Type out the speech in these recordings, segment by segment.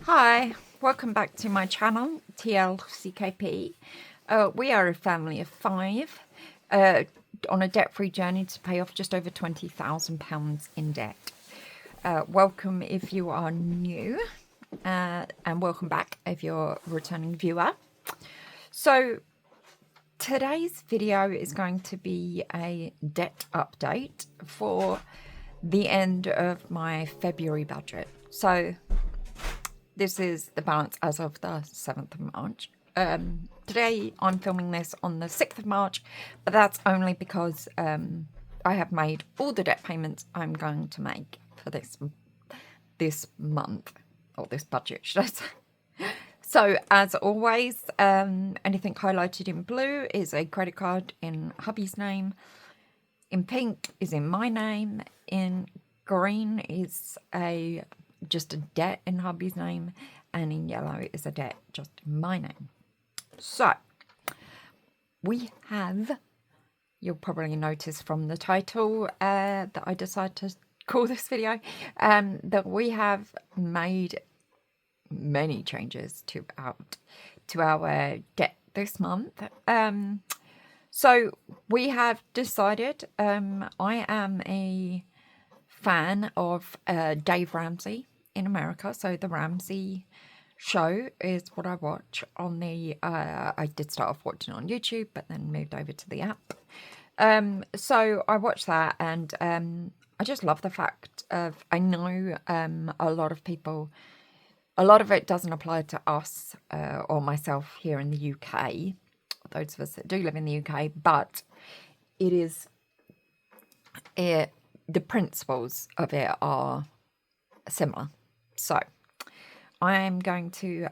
Hi, welcome back to my channel, TLCKP. We are a family of 5 on a debt-free journey to pay off just over £20,000 in debt. Welcome if you are new, and welcome back if you're a returning viewer. So today's video is going to be a debt update for the end of my February budget. So this is the balance as of the 7th of March. Today I'm filming this on the 6th of March, but that's only because I have made all the debt payments I'm going to make for this month, or this budget, should I say. So as always, anything highlighted in blue is a credit card in hubby's name. In pink is in my name. In green is just a debt in hubby's name, and in yellow is a debt just in my name. So we have, you'll probably notice from the title that I decided to call this video, that we have made many changes to our debt this month. So we have decided, I am a fan of Dave Ramsey in America, so the Ramsey show is what I watch on the I did start off watching on YouTube, but then moved over to the app. So I watched that, and I just love the fact of, I know a lot of people, a lot of it doesn't apply to us or myself here in the UK, those of us that do live in the UK, but it is, the principles of it are similar. So I'm going to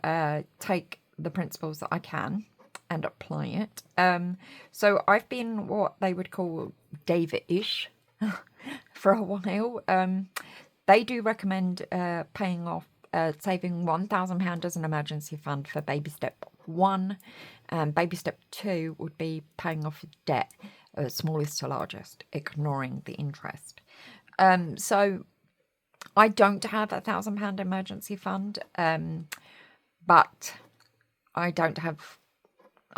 take the principles that I can and apply it. So I've been what they would call David-ish for a while. They do recommend paying off, saving £1,000 as an emergency fund for baby step 1, and baby step 2 would be paying off debt, smallest to largest, ignoring the interest. So I don't have £1,000 emergency fund, but I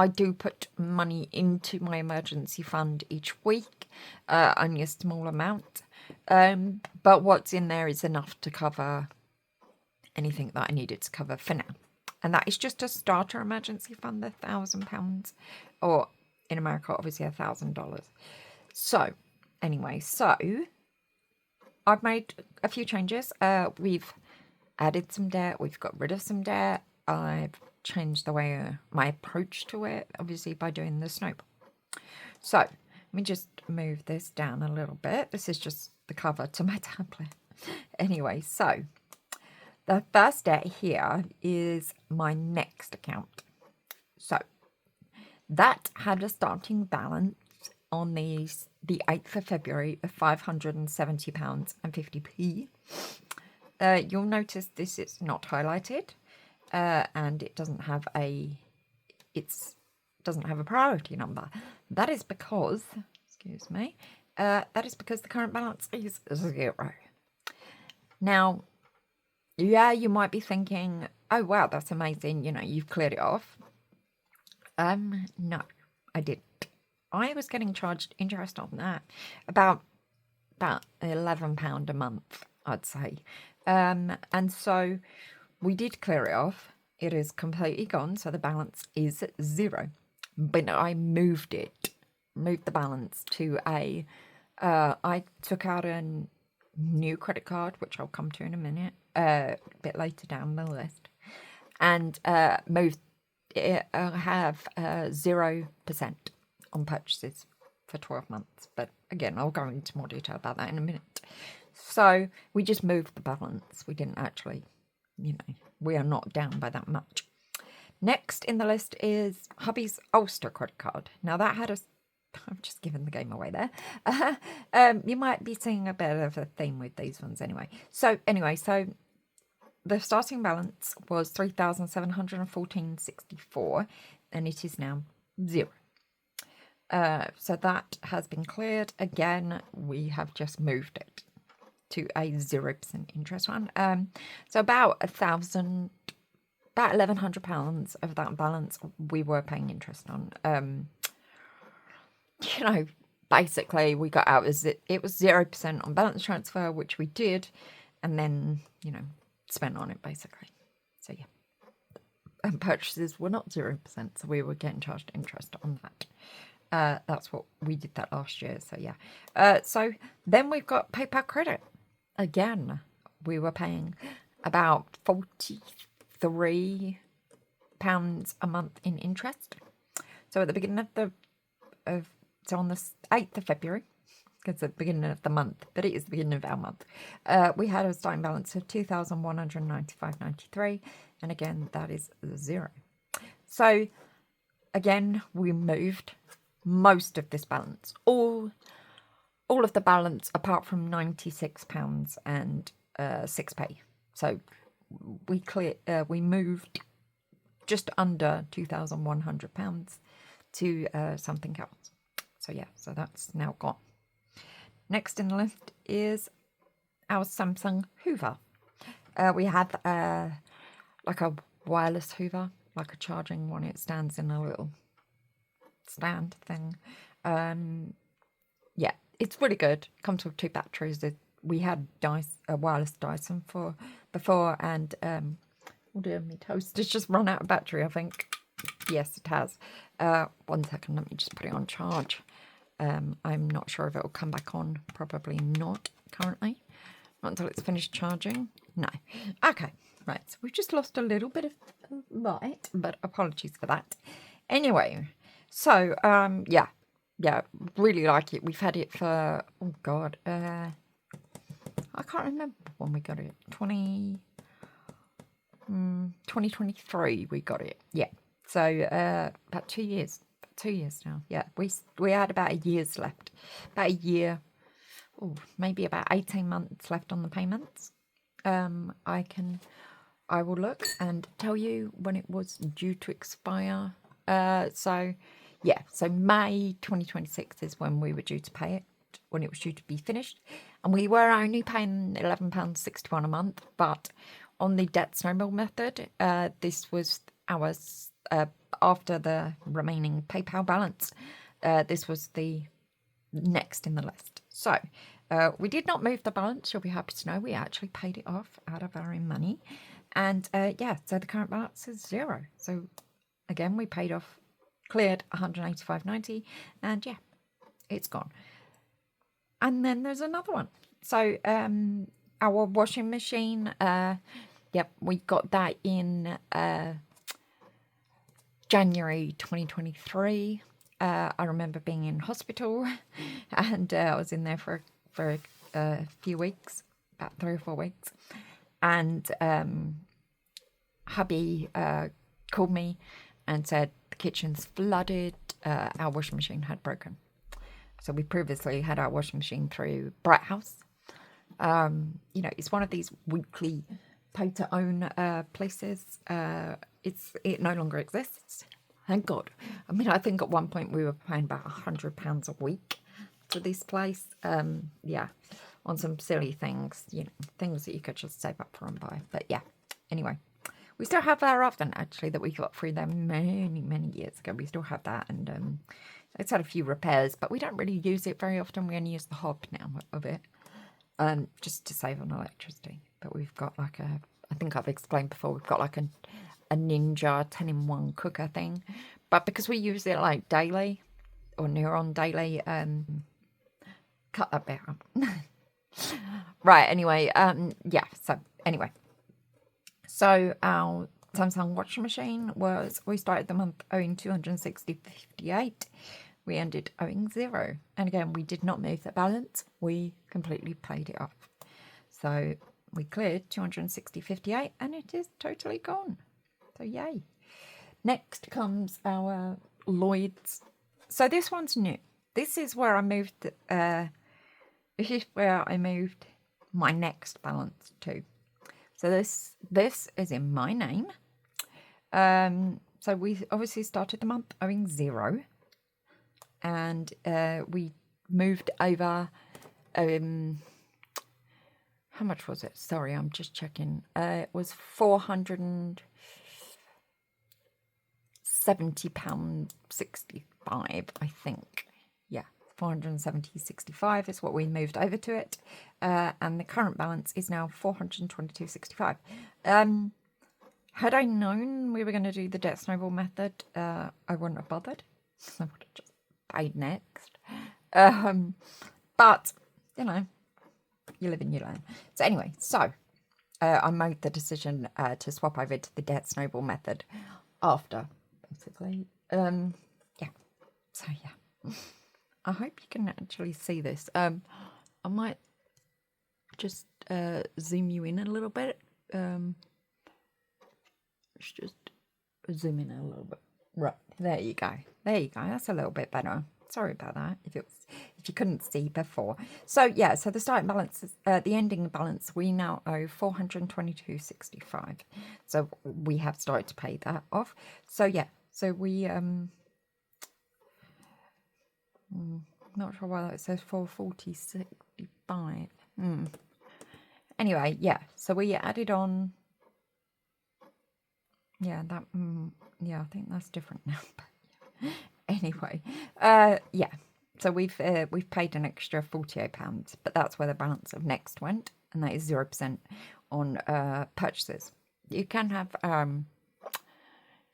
do put money into my emergency fund each week, only a small amount, but what's in there is enough to cover anything that I needed to cover for now. And that is just a starter emergency fund, £1,000, or in America, obviously $1,000. So anyway, so I've made a few changes. We've added some debt. We've got rid of some debt. I've changed the way my approach to it, obviously, by doing the Snowball. So let me just move this down a little bit. This is just the cover to my tablet. Anyway, so the first debt here is my Next account. So that had a starting balance on the 8th of February of £570.50p. You'll notice this is not highlighted, and it doesn't have a priority number. That is because, excuse me, that is because the current balance is 0. Now, yeah, you might be thinking, oh wow, that's amazing, you've cleared it off. No, I didn't. I was getting charged interest on that, about £11 a month, I'd say. And so we did clear it off. It is completely gone, so the balance is 0. But I moved the balance to I took out a new credit card, which I'll come to in a minute, a bit later down the list, and moved it, have 0% on purchases for 12 months. But again, I'll go into more detail about that in a minute. So we just moved the balance. We didn't actually, we are not down by that much. Next in the list is hubby's Ulster credit card. Now that had I've just given the game away there. You might be seeing a bit of a theme with these ones anyway. So the starting balance was £3,714.64, and it is now 0. So that has been cleared. Again, we have just moved it to a 0% interest one. So about £1,100 of that balance we were paying interest on. You know, basically we got out as it was 0% on balance transfer, which we did, and then, you know, spent on it basically. So yeah. And purchases were not 0%, so we were getting charged interest on that. That's what we did that last year, so yeah. So then we've got PayPal credit. Again, we were paying about £43 a month in interest. So at the beginning so on the 8th of February, it's the beginning of the month, but it is the beginning of our month, we had a starting balance of £2,195.93, and again, that is 0. So again, we moved most of this balance, all of the balance apart from £96 and 6p. So we moved just under £2,100 to something else. So yeah, so that's now gone. Next in the list is our Samsung Hoover. We have like a wireless Hoover, like a charging one. It stands in a little stand thing. Yeah, it's really good. Comes with 2 batteries. We had a wireless Dyson before, and oh dear, my toaster's just run out of battery, I think. Yes, it has. 1 second, let me just put it on charge. I'm not sure if it will come back on. Probably not currently. Not until it's finished charging. No. Okay, right. So we've just lost a little bit of light, but apologies for that. Anyway, so yeah, really like it. We've had it for, oh God, I can't remember when we got it. 2023 we got it. Yeah. So about 2 years. 2 years now. Yeah, we had about a year's left. About a year, maybe about 18 months left on the payments. I will look and tell you when it was due to expire. So yeah, so May 2026 is when we were due to pay it, when it was due to be finished. And we were only paying £11.61 a month, but on the debt snowball method, this was ours. After the remaining PayPal balance, this was the next in the list. So we did not move the balance. You'll be happy to know we actually paid it off out of our own money. And yeah, so the current balance is 0. So again, we cleared £185.90, and yeah, it's gone. And then there's another one. So our washing machine, yep, we got that in January 2023. I remember being in hospital, and I was in there for a few weeks, about 3 or 4 weeks, and hubby called me and said the kitchen's flooded. Our washing machine had broken. So we previously had our washing machine through Bright House. You know, it's one of these weekly pay-to-own places. It no longer exists. Thank God. I mean, I think at one point we were paying about £100 a week to this place. Yeah, on some silly things, you know, things that you could just save up for and buy. But yeah, anyway, we still have our oven actually that we got through them many years ago. We still have that, and it's had a few repairs, but we don't really use it very often. We only use the hob now of it, just to save on electricity. But we've got like I think I've explained before, we've got like a Ninja 10-in-1 cooker thing, but because we use it like daily or near on daily, cut that bit out. Right, anyway, yeah, so anyway, so our Samsung washing machine we started the month owing £260.58. We ended owing 0, and again, we did not move the balance. We completely paid it off. So we cleared £260.58, and it is totally gone. So yay. Next comes our Lloyd's. So this one's new. This is where I moved. This is where I moved my next balance to. So this is in my name. So we obviously started the month owing 0, and we moved over. how much was it? Sorry, I'm just checking. It was £470.65, I think. Yeah, 470.65 is what we moved over to it. And the current balance is now 422.65. Had I known we were going to do the debt snowball method, I wouldn't have bothered. I would have just paid next. But, you know, you live and you learn. So anyway, I made the decision to swap over to the debt snowball method after, basically. Yeah. So yeah, I hope you can actually see this. I might just zoom you in a little bit. Let's just zoom in a little bit. Right, there you go. There you go. That's a little bit better. Sorry about that if you couldn't see before. So yeah, so the starting balance is the ending balance, we now owe 422.65. So we have started to pay that off. So yeah, so we not sure why that says 440.65. Anyway, yeah, so we added on, yeah, that yeah, I think that's different now. But yeah. Anyway, yeah, so we've paid an extra £48, but that's where the balance of next went, and that is 0% on purchases. You can have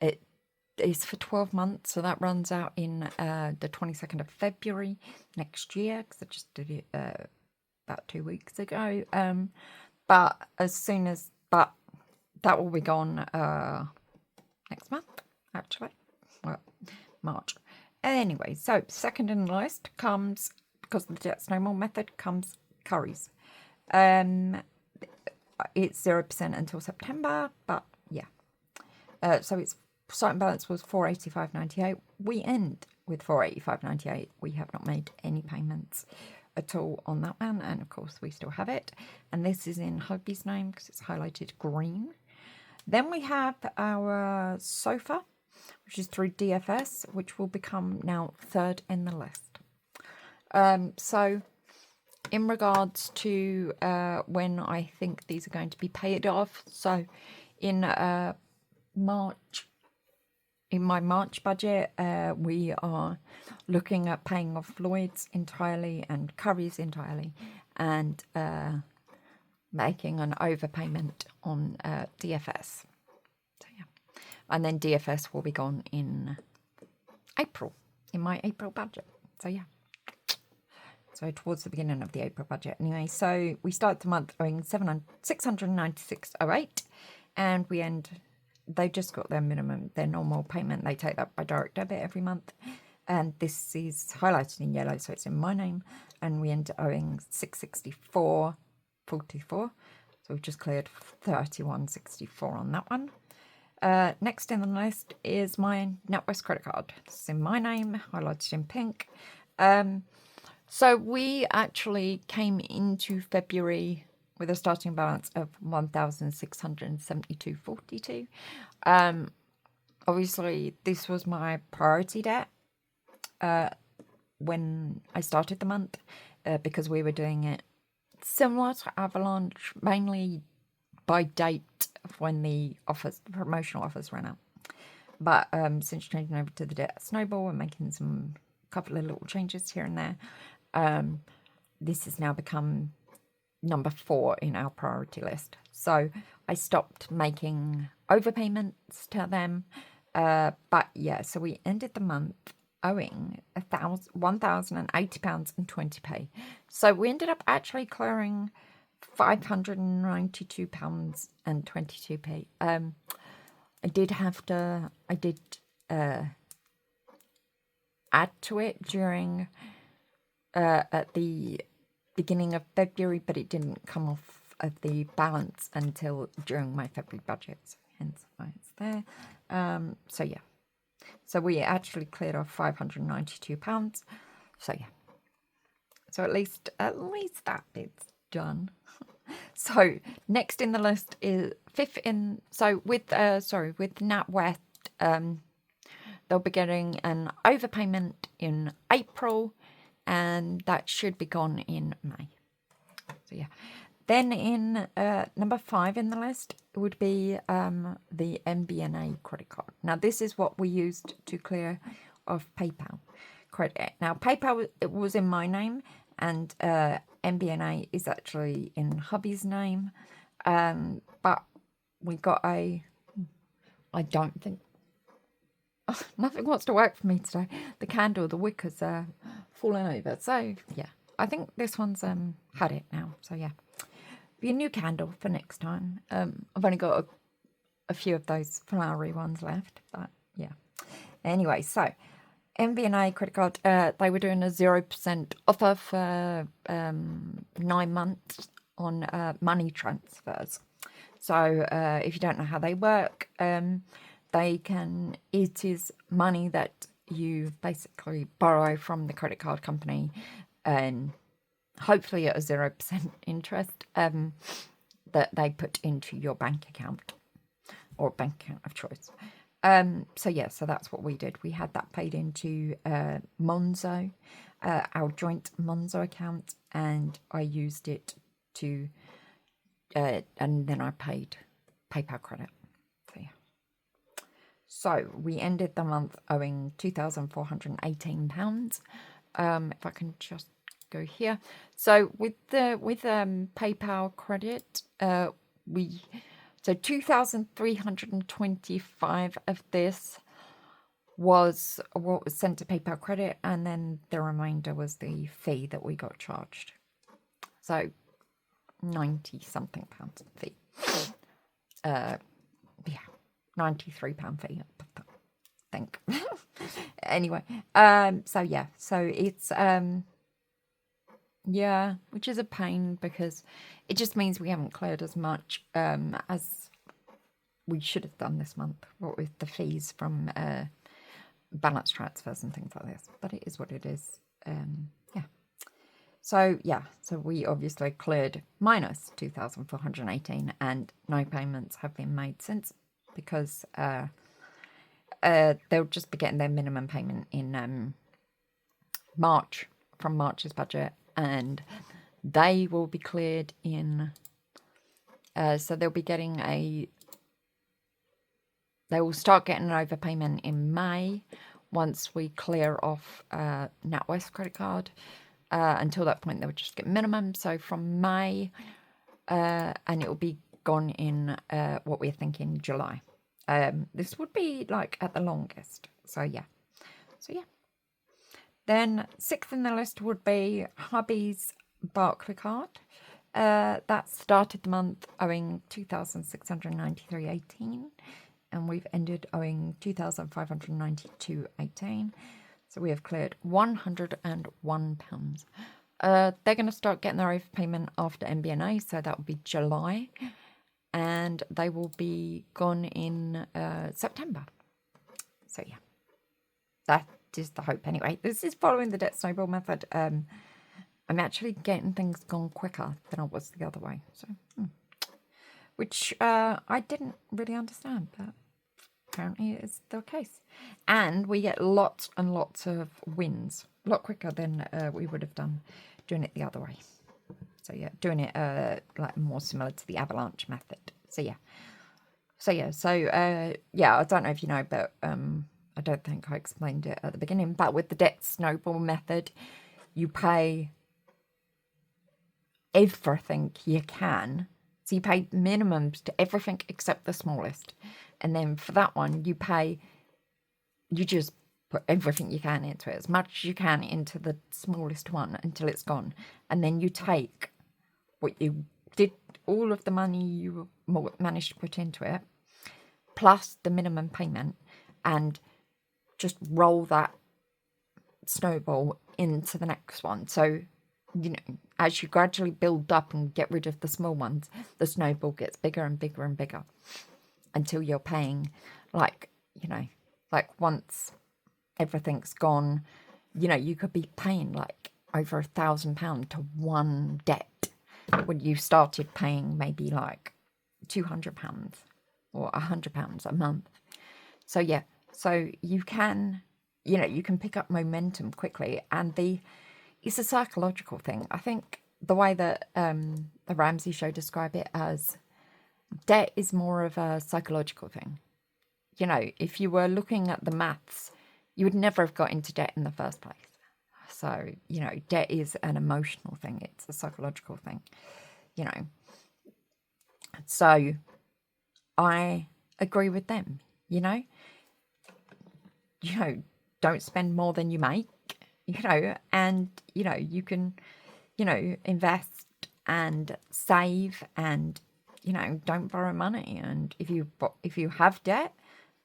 it is for 12 months, so that runs out in the 22nd of February next year, because I just did it about 2 weeks ago. But that will be gone next month, actually. Well, March. Anyway, so second in the list comes, because of the debt snowball method, comes curries. It's 0% until September, but yeah. So its starting balance was 485.98. We end with 485.98. We have not made any payments at all on that one, and of course we still have it. And this is in hubby's name because it's highlighted green. Then we have our sofa, which is through DFS, which will become now third in the list. So in regards to when I think these are going to be paid off, so in March, in my March budget, we are looking at paying off Lloyd's entirely and Curry's entirely, and making an overpayment on DFS. So yeah, and then DFS will be gone in April, in my April budget. So yeah, so towards the beginning of the April budget. Anyway, so we start the month owing £696.08, and we end. They just got their minimum, their normal payment. They take that by direct debit every month. And this is highlighted in yellow, so it's in my name. And we end up owing £664.44. So we've just cleared £31.64 on that one. Next in the list is my NatWest credit card. This is in my name, highlighted in pink. So we actually came into February with a starting balance of £1,672.42. Obviously, this was my priority debt when I started the month, because we were doing it similar to Avalanche, mainly by date of when the promotional offers ran out. But since changing over to the debt snowball and making some couple of little changes here and there, this has now become number 4 in our priority list. So I stopped making overpayments to them. But yeah, so we ended the month owing £1,080.20. So we ended up actually clearing £592.22. I did add to it during at the beginning of February, but it didn't come off of the balance until during my February budget, so hence why it's there. So yeah, so we actually cleared off £592. So yeah, so at least that bit's done. So next in the list is fifth in. So with NatWest, they'll be getting an overpayment in April, and that should be gone in May. So yeah, Then in number 5 in the list would be the MBNA credit card. Now, this is what we used to clear off PayPal credit. Now, PayPal, it was in my name, and MBNA is actually in hubby's name. But we got I don't think, nothing wants to work for me today. The candle, the wick has fallen over. So, yeah, I think this one's had it now. So, yeah. Be a new candle for next time. I've only got a few of those flowery ones left, but yeah. Anyway, so MBNA credit card, they were doing a 0% offer for 9 months on money transfers. So if you don't know how they work, it is money that you basically borrow from the credit card company, and hopefully at a 0% interest, that they put into your bank account or bank account of choice. So yeah, so that's what we did. We had that paid into Monzo, our joint Monzo account, and I used it to, and then I paid PayPal credit. So yeah. So we ended the month owing £2,418. If I can just go here. So with PayPal credit, so 2,325 of this was what was sent to PayPal credit, and then the remainder was the fee that we got charged. So 90 something pounds fee. Yeah, £93 fee, I think. Anyway, so yeah, so it's yeah, which is a pain because it just means we haven't cleared as much as we should have done this month, what with the fees from balance transfers and things like this. But it is what it is. Yeah. So yeah, so we obviously cleared minus 2,418, and no payments have been made since, because they'll just be getting their minimum payment in March, from March's budget, and they will be cleared in, so they'll be getting they will start getting an overpayment in May once we clear off NatWest credit card. Until that point, they'll just get minimum. So from May, and it will be gone in what we're thinking July. This would be like at the longest. So yeah. Then 6th in the list would be hubby's Barclay card. That started the month owing £2,693.18, and we've ended owing £2,592.18. So we have cleared £101. They're going to start getting their overpayment after MBNA, so that will be July, and they will be gone in September. So yeah, that is the hope. Anyway, this is following the debt snowball method. I'm actually getting things gone quicker than I was the other way. So, which I didn't really understand, but apparently it is the case. And we get lots and lots of wins, a lot quicker than we would have done doing it the other way. So yeah, doing it like more similar to the avalanche method. So yeah, yeah, I don't know if you know, but I don't think I explained it at the beginning, but with the debt snowball method, you pay everything you can. So you pay minimums to everything except the smallest. And then for that one, you just put everything you can into it, as much as you can into the smallest one until it's gone. And then you take what you did, all of the money you managed to put into it, plus the minimum payment, and just roll that snowball into the next one. So, you know, as you gradually build up and get rid of the small ones, the snowball gets bigger and bigger and bigger until you're paying, like, you know, like once everything's gone, you know, you could be paying like over £1,000 to one debt when you started paying maybe like £200 or £100 a month. So yeah, so you can, you know, you can pick up momentum quickly, and it's a psychological thing. I think the way that the Ramsey show described it as, debt is more of a psychological thing. You know, if you were looking at the maths, you would never have got into debt in the first place. So, you know, debt is an emotional thing. It's a psychological thing, you know. So I agree with them, you know. Don't spend more than you make, you know, and, you know, you can, you know, invest and save and, you know, don't borrow money. And if you have debt,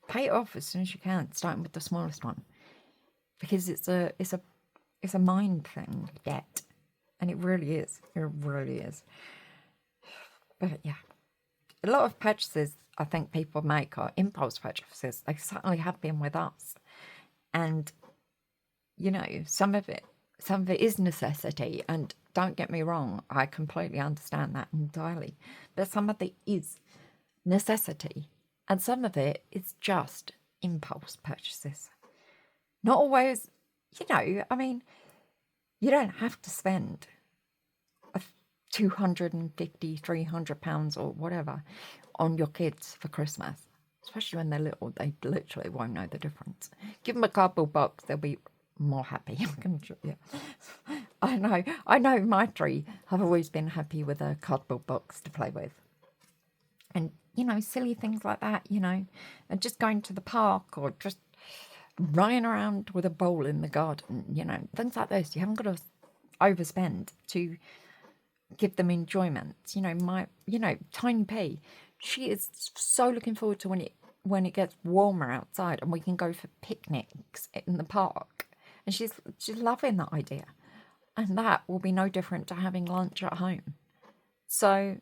pay it off as soon as you can, starting with the smallest one, because it's a mind thing, debt, and it really is. It really is. But yeah, a lot of purchases I think people make are impulse purchases. They certainly have been with us, and you know, some of it is necessity. And don't get me wrong, I completely understand that entirely. But some of it is necessity, and some of it is just impulse purchases. Not always, you know, I mean, you don't have to spend £250, £300 or whatever on your kids for Christmas. Especially when they're little, they literally won't know the difference. Give them a cardboard box, they'll be more happy. I know my three have always been happy with a cardboard box to play with. And, you know, silly things like that, you know, and just going to the park or just running around with a bowl in the garden, you know, things like this. You haven't got to overspend to give them enjoyment. You know, Tiny P, she is so looking forward to when it gets warmer outside and we can go for picnics in the park. And she's loving that idea. And that will be no different to having lunch at home. So,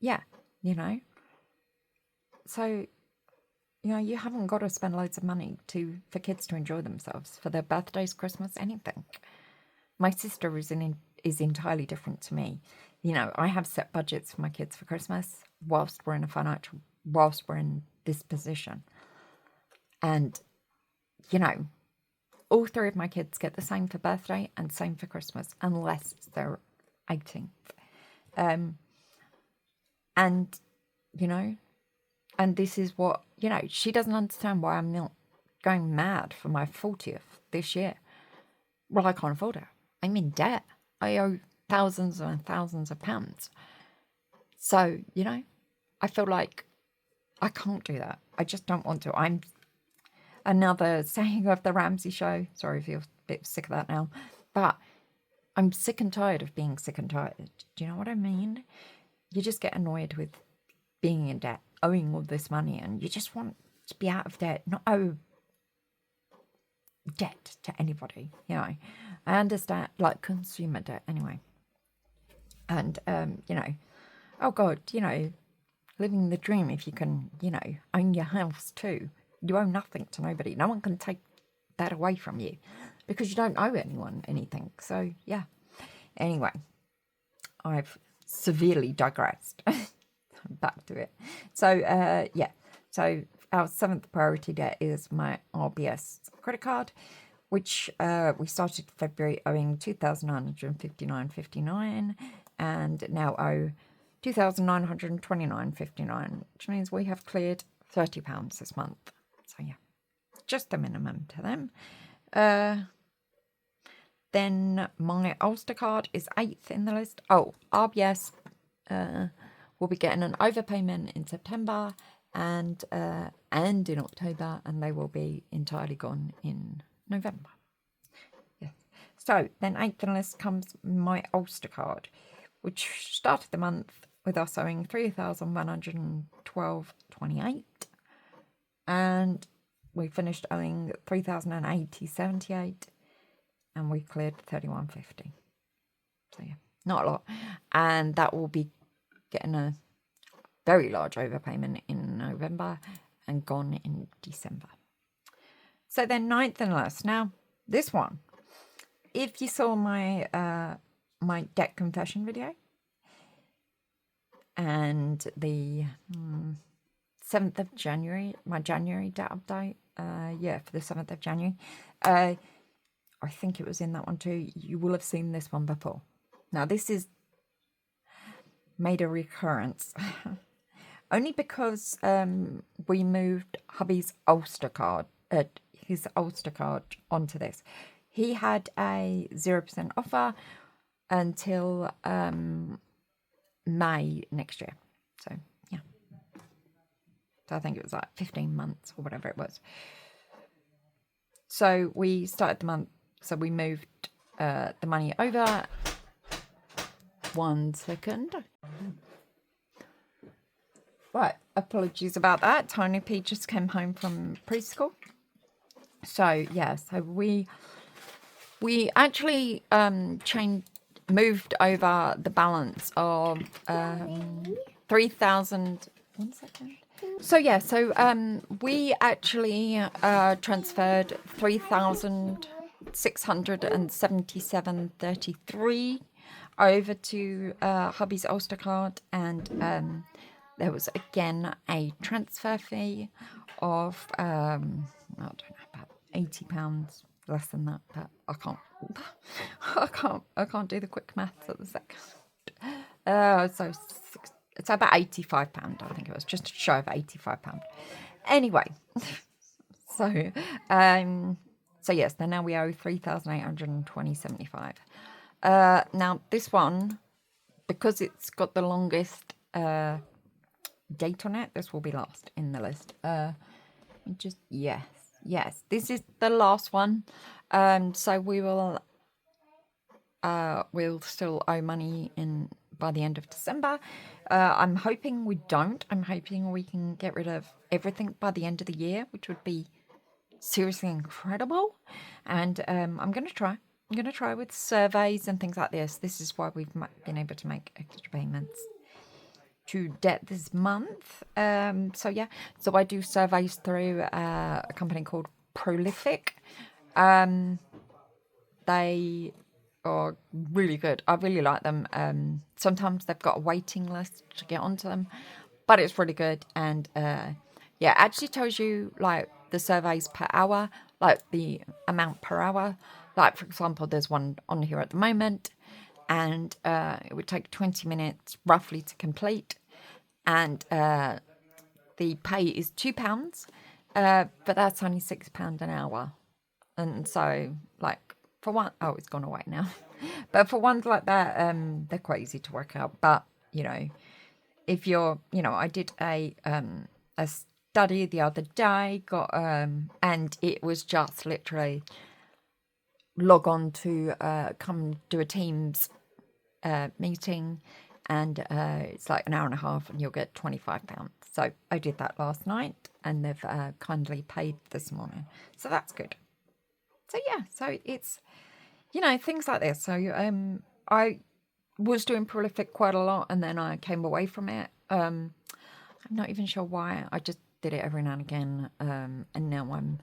yeah, you know. So, you know, you haven't got to spend loads of money for kids to enjoy themselves, for their birthdays, Christmas, anything. My sister is entirely different to me. You know, I have set budgets for my kids for Christmas whilst we're in this position. And, you know, all three of my kids get the same for birthday and same for Christmas, unless it's their 18th. And, you know, and this is what, you know, she doesn't understand why I'm not going mad for my 40th this year. Well, I can't afford it. I'm in debt. I owe thousands and thousands of pounds. So, you know, I feel like I can't do that. I just don't want to. I'm another saying of the Ramsey show. Sorry if you're a bit sick of that now. But I'm sick and tired of being sick and tired. Do you know what I mean? You just get annoyed with being in debt, owing all this money, and you just want to be out of debt, not owe debt to anybody, you know. I understand, like, consumer debt anyway. And, you know, oh God, you know, living the dream if you can, you know, own your house too. You owe nothing to nobody. No one can take that away from you because you don't owe anyone anything. So, yeah. Anyway, I've severely digressed. Back to it. So, yeah. So, our seventh priority debt is my RBS credit card, which we started February owing £2,959.59 and now owe £2,929.59, which means we have cleared £30 this month. So, yeah, just the minimum to them. Then my Ulster card is 8th in the list. Oh, RBS will be getting an overpayment in September and in October, and they will be entirely gone in November. Yes. So then 8th in the list comes my Ulster card, which started the month with us owing £3,112.28, and we finished owing £3,080.78, and we cleared £31.50. So yeah, not a lot, and that will be getting a very large overpayment in November and gone in December. So then 9th and last. Now, this one, if you saw my my debt confession video and the 7th of January, my January debt update, for the 7th of January, I think it was in that one too. You will have seen this one before. Now, this is made a recurrence. Only because we moved hubby's Ulster card, his Ulster card onto this. He had a 0% offer until May next year. So, yeah. So I think it was like 15 months or whatever it was. So we started the month, so we moved the money over. 1 second. Right, apologies about that. Tiny P just came home from preschool. So yeah, so we actually moved over the balance of 3,000. 1 second. So yeah, so we actually transferred 3,677.33 over to hubby's Ulster card, and there was again a transfer fee of I don't know, about £80, less than that, but I can't do the quick maths at the second. So it's about £85, I think it was, just shy of £85. Anyway, so yes, then now we owe 3,820.75. Now this one, because it's got the longest date on it, this will be last in the list. Yes, this is the last one. So we will we'll still owe money by the end of December. I'm hoping we don't. I'm hoping we can get rid of everything by the end of the year, which would be seriously incredible. And I'm going to try. I'm going to try with surveys and things like this. This is why we've been able to make extra payments to debt this month. So yeah, so I do surveys through a company called Prolific. They are really good. I really like them. Sometimes they've got a waiting list to get onto them, but it's really good. And yeah, it actually tells you like the surveys per hour, like the amount per hour. Like for example, there's one on here at the moment, and it would take 20 minutes roughly to complete, and the pay is £2, but that's only £6 an hour. And so like for one, oh, it's gone away now. But for ones like that, they're quite easy to work out. But you know, if you're, you know, I did a study the other day, and it was just literally log on to come do a Teams meeting, and it's like an hour and a half, and you'll get £25. So I did that last night, and they've kindly paid this morning, so that's good. So yeah, so it's, you know, things like this. So I was doing Prolific quite a lot, and then I came away from it. I'm not even sure why. I just did it every now and again, and now I'm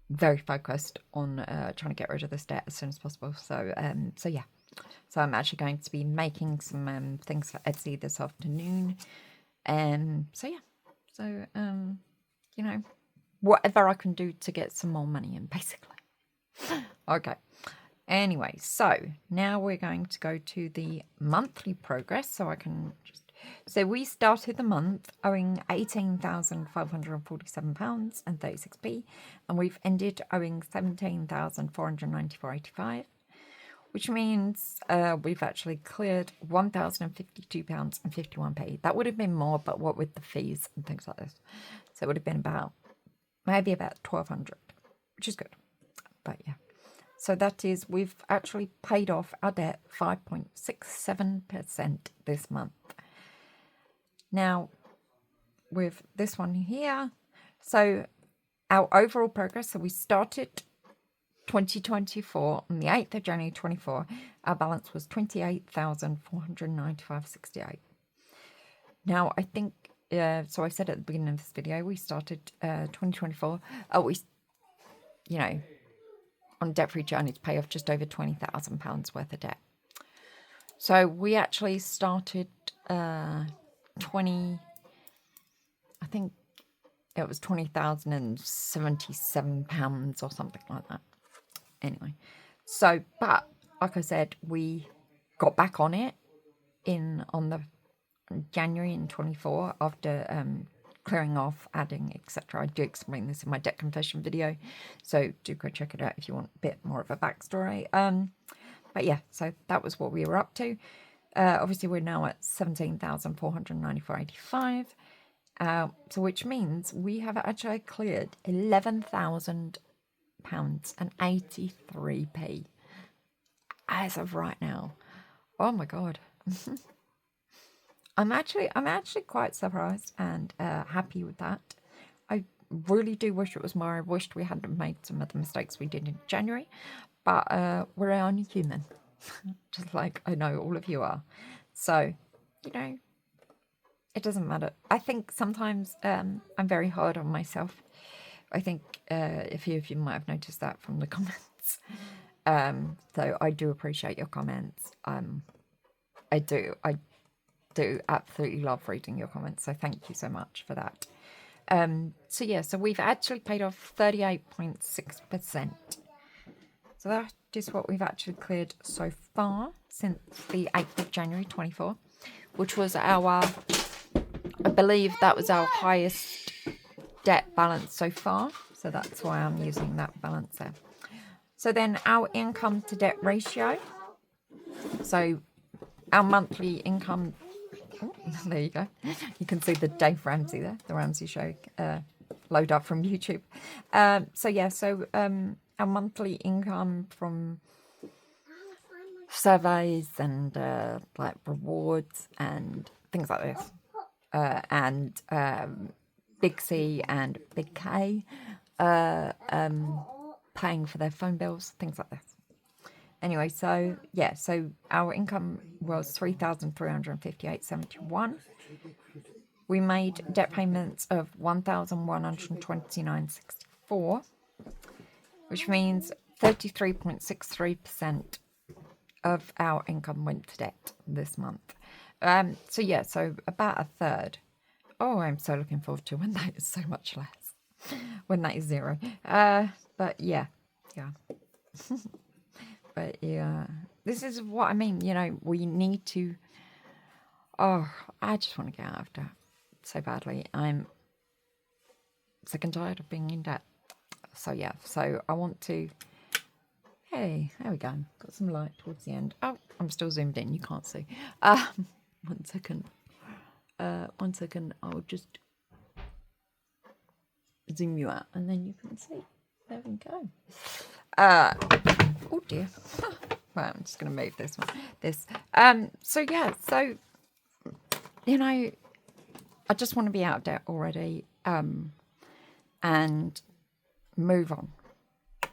very focused on trying to get rid of this debt as soon as possible. So yeah, so I'm actually going to be making some things for Etsy this afternoon. So yeah, so you know, whatever I can do to get some more money in, basically. Okay. Anyway, so now we're going to go to the monthly progress, so I can just. So we started the month owing £18,547.36p, and we've ended owing £17,494.85, which means we've actually cleared £1,052.51p. That would have been more, but what with the fees and things like this, so it would have been maybe about £1,200, which is good. But yeah. So that is, we've actually paid off our debt 5.67% this month. Now, with this one here, so our overall progress, so we started 2024 on the 8th of January 24, our balance was 28,495.68. Now, I think, so I said at the beginning of this video, we started 2024, you know, on Debt-Free Journey to pay off just over £20,000 worth of debt. So we actually started I think it was £20,077 or something like that. Anyway, so, but like I said, we got back on it on the January in 24 after clearing off, adding, etc. I do explain this in my debt confession video, so do go check it out if you want a bit more of a backstory. But yeah, so that was what we were up to. Obviously, we're now at 17,494.85. So which means we have actually cleared £11,000 and 83p as of right now. Oh my god. I'm actually quite surprised and happy with that. I really do wish it was more. I wished we hadn't made some of the mistakes we did in January, but we're only human, just like I know all of you are. So, you know, it doesn't matter. I think sometimes I'm very hard on myself. I think a few of you might have noticed that from the comments. So I do appreciate your comments. I do absolutely love reading your comments, so thank you so much for that. So yeah, so we've actually paid off 38.6%. So that is what we've actually cleared so far since the 8th of January 24, which was I believe that was our highest debt balance so far. So that's why I'm using that balance there. So then our income to debt ratio. So our monthly income, there you go. You can see the Dave Ramsey there, the Ramsey show, load up from YouTube. So our monthly income from surveys and like rewards and things like this, and Big C and Big K, paying for their phone bills, things like this. Anyway, so yeah, so our income was 3,358.71. We made debt payments of 1,129.64, which means 33.63% of our income went to debt this month. So yeah, so about a third. Oh, I'm so looking forward to when that is so much less, when that is zero. But yeah. But yeah, this is what I mean. You know, we need to. Oh, I just want to get out of debt so badly. I'm sick and tired of being in debt. So yeah, so I want to. Hey, there we go. Got some light towards the end. Oh, I'm still zoomed in. You can't see. 1 second. 1 second. I'll just zoom you out, and then you can see. There we go. Oh dear. Right, I'm just going to move this one. So yeah, so, you know, I just want to be out of debt already, and move on.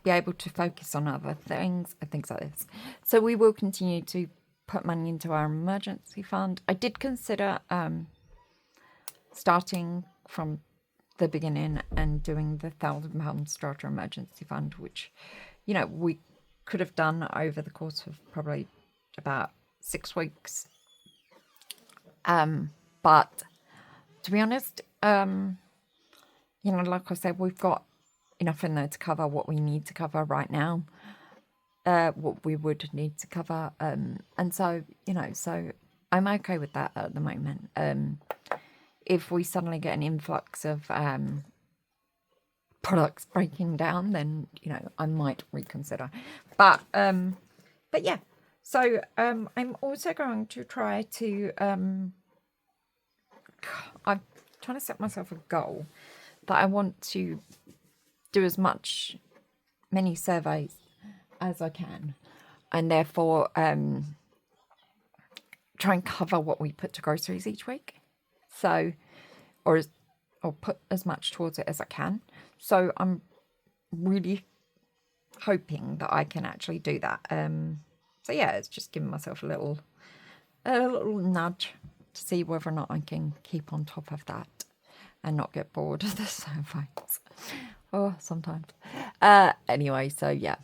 Be able to focus on other things and things like this. So we will continue to put money into our emergency fund. I did consider starting from the beginning and doing the £1,000 starter emergency fund, which, you know, we could have done over the course of probably about 6 weeks. But to be honest, you know, like I said, we've got enough in there to cover what we need to cover right now, what we would need to cover. And so, you know, so I'm okay with that at the moment. If we suddenly get an influx of products breaking down, then, you know, I might reconsider. But yeah. So I'm also going to try to I'm trying to set myself a goal that I want to do many surveys as I can, and therefore try and cover what we put to groceries each week. So, or put as much towards it as I can. So I'm really hoping that I can actually do that. So yeah, it's just giving myself a little nudge to see whether or not I can keep on top of that and not get bored of the surveys. Oh, sometimes. Anyway, so yeah.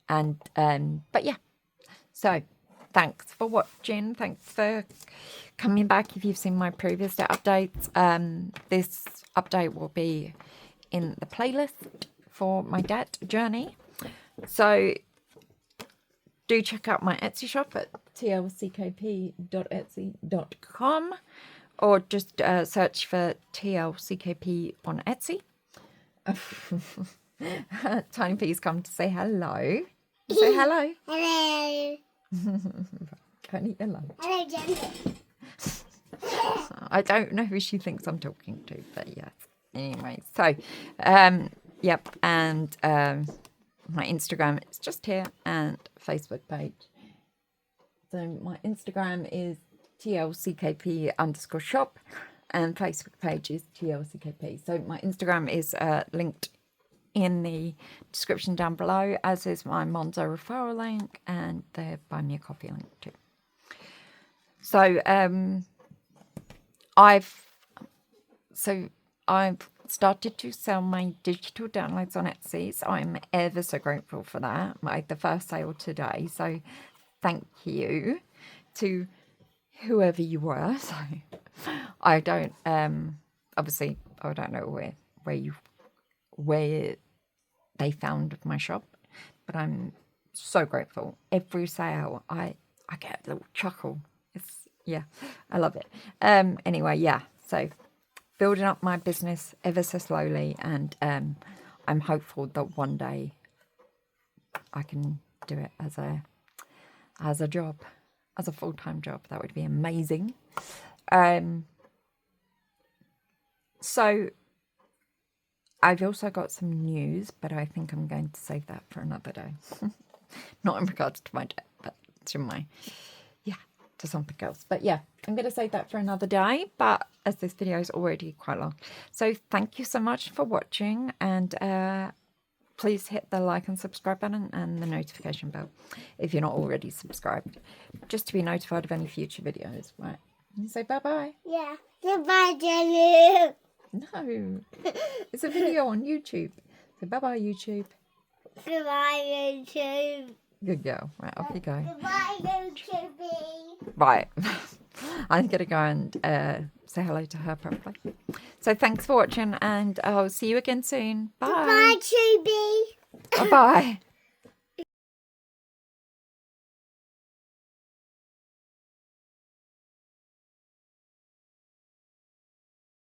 And but yeah. So thanks for watching. Thanks for coming back. If you've seen my previous updates, this update will be in the playlist for my debt journey. So do check out my Etsy shop at tlckp.etsy.com, or just search for TLCKP on Etsy. Tiny P's come to say hello. Say hello. Hello. Go and eat your lunch. Hello, Jen. I don't know who she thinks I'm talking to, but yes. Anyway, so, yep, and my Instagram is just here, and Facebook page. So my Instagram is tlckp_shop, and Facebook page is tlckp. So my Instagram is linked in the description down below, as is my Monzo referral link and the Buy Me a Coffee link too. So I've started to sell my digital downloads on Etsy, so I'm ever so grateful for that. Made the first sale today, so thank you to whoever you were. So I don't obviously I don't know where they found my shop, but I'm so grateful. Every sale I get a little chuckle. Yeah, I love it. Anyway, yeah, so building up my business ever so slowly, and I'm hopeful that one day I can do it as a job, as a full-time job. That would be amazing. So I've also got some news, but I think I'm going to save that for another day. Not in regards to my debt, but to to something else. But yeah, I'm going to save that for another day, but as this video is already quite long. So thank you so much for watching, and please hit the like and subscribe button and the notification bell if you're not already subscribed, just to be notified of any future videos. Right, you say bye-bye. Yeah. Goodbye, Jenny. No, it's a video on YouTube. So bye-bye, YouTube. Goodbye, YouTube. Good girl. Right, off you go. Goodbye, YouTube. Right. I'm going to go and say hello to her properly. So thanks for watching, and I'll see you again soon. Bye. Goodbye, Chubby. Bye-bye.